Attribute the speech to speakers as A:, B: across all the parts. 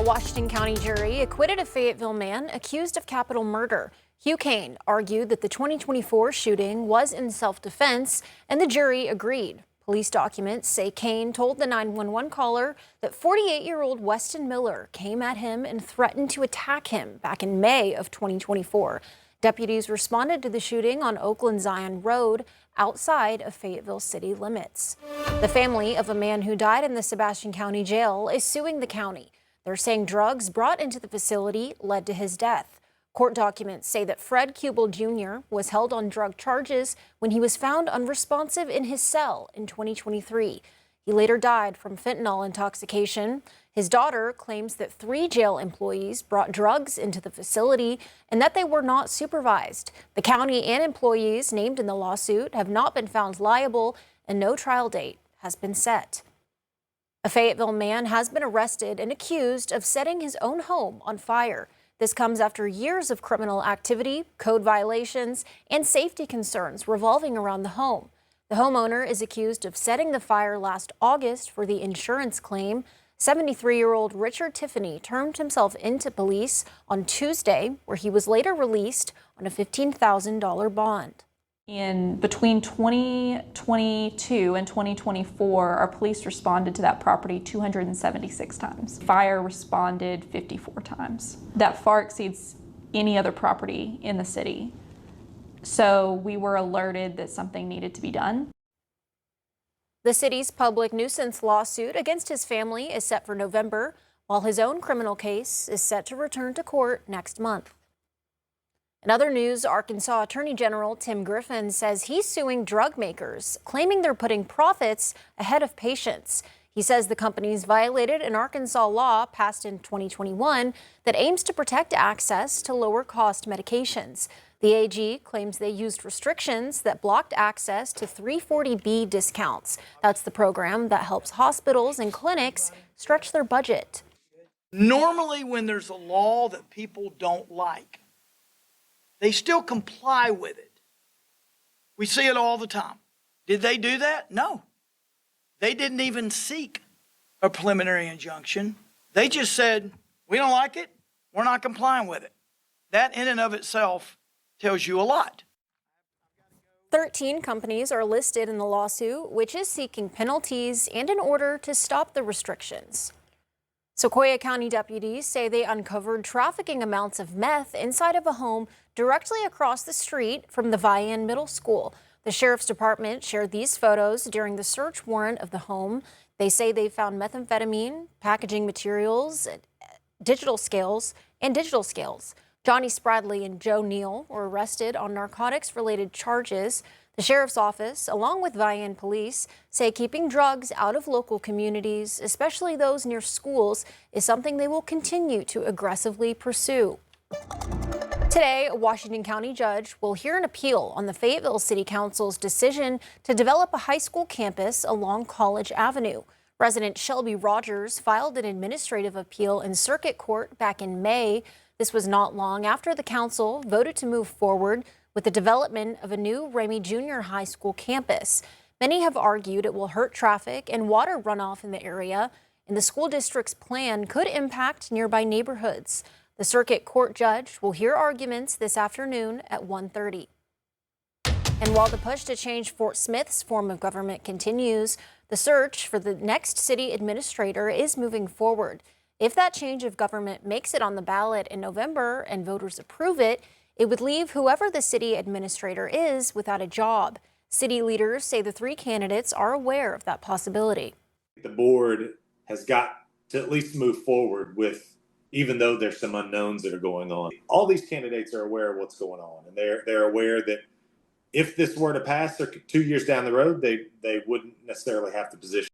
A: A Washington County jury acquitted a Fayetteville man accused of capital murder. Hugh Kane argued that the 2024 shooting was in self-defense, and the jury agreed. Police documents say Kane told the 911 caller that 48-year-old Weston Miller came at him and threatened to attack him back in May of 2024. Deputies responded to the shooting on Oakland Zion Road outside of Fayetteville city limits. The family of a man who died in the Sebastian County Jail is suing the county. They're saying drugs brought into the facility led to his death. Court documents say that Fred Cuble Jr. was held on drug charges when he was found unresponsive in his cell in 2023. He later died from fentanyl intoxication. His daughter claims that 3 jail employees brought drugs into the facility and that they were not supervised. The county and employees named in the lawsuit have not been found liable, and no trial date has been set. A Fayetteville man has been arrested and accused of setting his own home on fire. This comes after years of criminal activity, code violations, and safety concerns revolving around the home. The homeowner is accused of setting the fire last August for the insurance claim. 73-year-old Richard Tiffany turned himself into police on Tuesday, where he was later released on a $15,000 bond.
B: In between 2022 and 2024, our police responded to that property 276 times. Fire responded 54 times. That far exceeds any other property in the city. So we were alerted that something needed to be done.
A: The city's public nuisance lawsuit against his family is set for November, while his own criminal case is set to return to court next month. In other news, Arkansas Attorney General Tim Griffin says he's suing drug makers, claiming they're putting profits ahead of patients. He says the companies violated an Arkansas law passed in 2021 that aims to protect access to lower-cost medications. The AG claims they used restrictions that blocked access to 340B discounts. That's the program that helps hospitals and clinics stretch their budget.
C: Normally, when there's a law that people don't like, they still comply with it. We see it all the time. Did they do that? No. They didn't even seek a preliminary injunction. They just said, we don't like it, we're not complying with it. That in and of itself tells you a lot.
A: 13 companies are listed in the lawsuit, which is seeking penalties and an order to stop the restrictions. Sequoia County deputies say they uncovered trafficking amounts of meth inside of a home directly across the street from the Vian Middle School. The sheriff's department shared these photos during the search warrant of the home. They say they found methamphetamine, packaging materials, digital scales. Johnny Spradley and Joe Neal were arrested on narcotics-related charges. The sheriff's office, along with Vian police, say keeping drugs out of local communities, especially those near schools, is something they will continue to aggressively pursue. Today, a Washington County judge will hear an appeal on the Fayetteville City Council's decision to develop a high school campus along College Avenue. Resident Shelby Rogers filed an administrative appeal in circuit court back in May. This was not long after the council voted to move forward with the development of a new Ramey Junior High School campus. Many have argued it will hurt traffic and water runoff in the area, and the school district's plan could impact nearby neighborhoods. The circuit court judge will hear arguments this afternoon at 1:30. And while the push to change Fort Smith's form of government continues, the search for the next city administrator is moving forward. If that change of government makes it on the ballot in November and voters approve it, it would leave whoever the city administrator is without a job. City leaders say the 3 candidates are aware of that possibility.
D: The board has got to at least move forward with, even though there's some unknowns that are going on. All these candidates are aware of what's going on, and they're aware that if this were to pass, or 2 years down the road, they wouldn't necessarily have the position.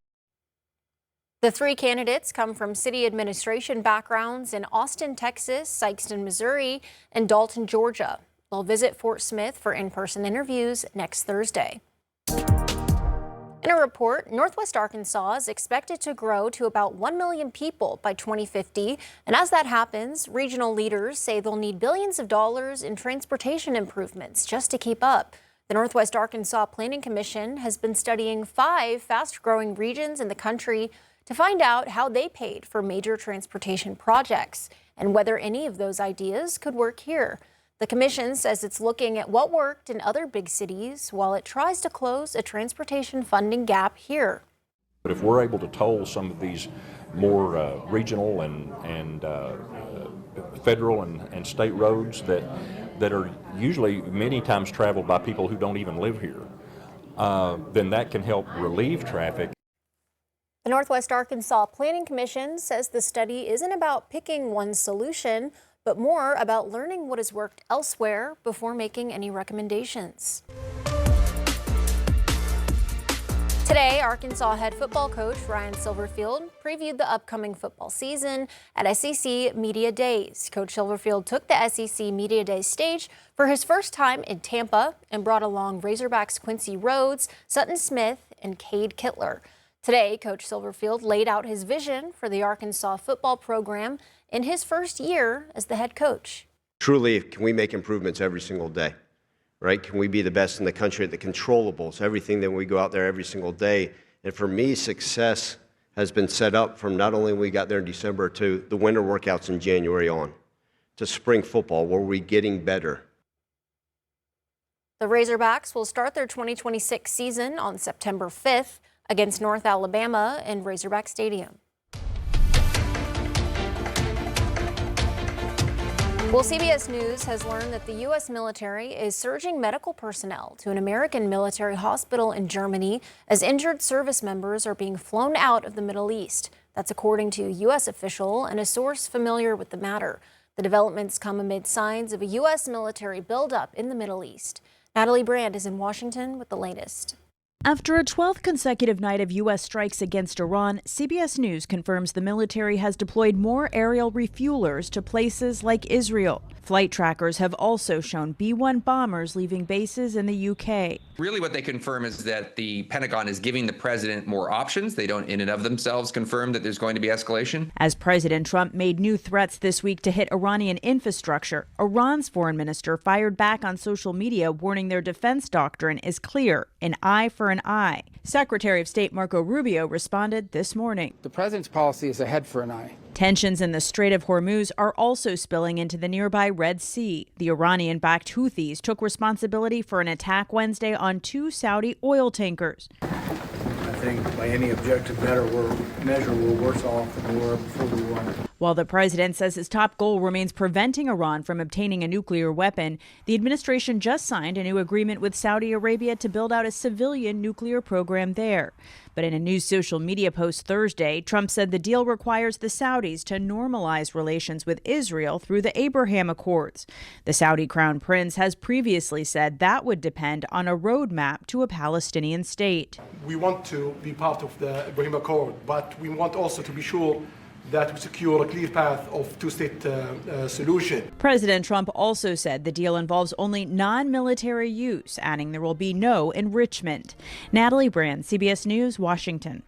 A: The 3 candidates come from city administration backgrounds in Austin, Texas, Sikeston, Missouri, and Dalton, Georgia. They'll visit Fort Smith for in-person interviews next Thursday. In a report, Northwest Arkansas is expected to grow to about 1 million people by 2050. And as that happens, regional leaders say they'll need billions of dollars in transportation improvements just to keep up. The Northwest Arkansas Planning Commission has been studying 5 fast-growing regions in the country to find out how they paid for major transportation projects and whether any of those ideas could work here. The commission says it's looking at what worked in other big cities while it tries to close a transportation funding gap here.
E: But if we're able to toll some of these more regional and federal and state roads that are usually many times traveled by people who don't even live here, then that can help relieve traffic.
A: The Northwest Arkansas Planning Commission says the study isn't about picking one solution, but more about learning what has worked elsewhere before making any recommendations. Today, Arkansas head football coach Ryan Silverfield previewed the upcoming football season at SEC Media Days. Coach Silverfield took the SEC Media Days stage for his first time in Tampa and brought along Razorbacks Quincy Rhodes, Sutton Smith, and Cade Kittler. Today, Coach Silverfield laid out his vision for the Arkansas football program in his first year as the head coach.
F: Truly, can we make improvements every single day, right? Can we be the best in the country at the controllables, everything that we go out there every single day? And for me, success has been set up from not only when we got there in December to the winter workouts in January on, to spring football, where we're getting better.
A: The Razorbacks will start their 2026 season on September 5th against North Alabama in Razorback Stadium. Well, CBS News has learned that the U.S. military is surging medical personnel to an American military hospital in Germany as injured service members are being flown out of the Middle East. That's according to a U.S. official and a source familiar with the matter. The developments come amid signs of a U.S. military buildup in the Middle East. Natalie Brand is in Washington with the latest.
G: After a 12th consecutive night of U.S. strikes against Iran, CBS News confirms the military has deployed more aerial refuelers to places like Israel. Flight trackers have also shown B-1 bombers leaving bases in the U.K.
H: Really what they confirm is that the Pentagon is giving the president more options. They don't in and of themselves confirm that there's going to be escalation.
G: As President Trump made new threats this week to hit Iranian infrastructure, Iran's foreign minister fired back on social media, warning their defense doctrine is clear: an eye for an eye. Secretary of State Marco Rubio responded this morning.
I: The president's policy is a head for an eye.
G: Tensions in the Strait of Hormuz are also spilling into the nearby Red Sea. The Iranian-backed Houthis took responsibility for an attack Wednesday on 2 Saudi oil tankers.
J: I think by any objective measure, we're worse off than we were before the war.
G: While the president says his top goal remains preventing Iran from obtaining a nuclear weapon, the administration just signed a new agreement with Saudi Arabia to build out a civilian nuclear program there. But in a new social media post Thursday, Trump said the deal requires the Saudis to normalize relations with Israel through the Abraham Accords. The Saudi crown prince has previously said that would depend on a roadmap to a Palestinian state.
K: We want to be part of the Abraham Accord, but we want also to be sure that we secure a clear path of two-state solution.
G: President Trump also said the deal involves only non-military use, adding there will be no enrichment. Natalie Brand, CBS News, Washington.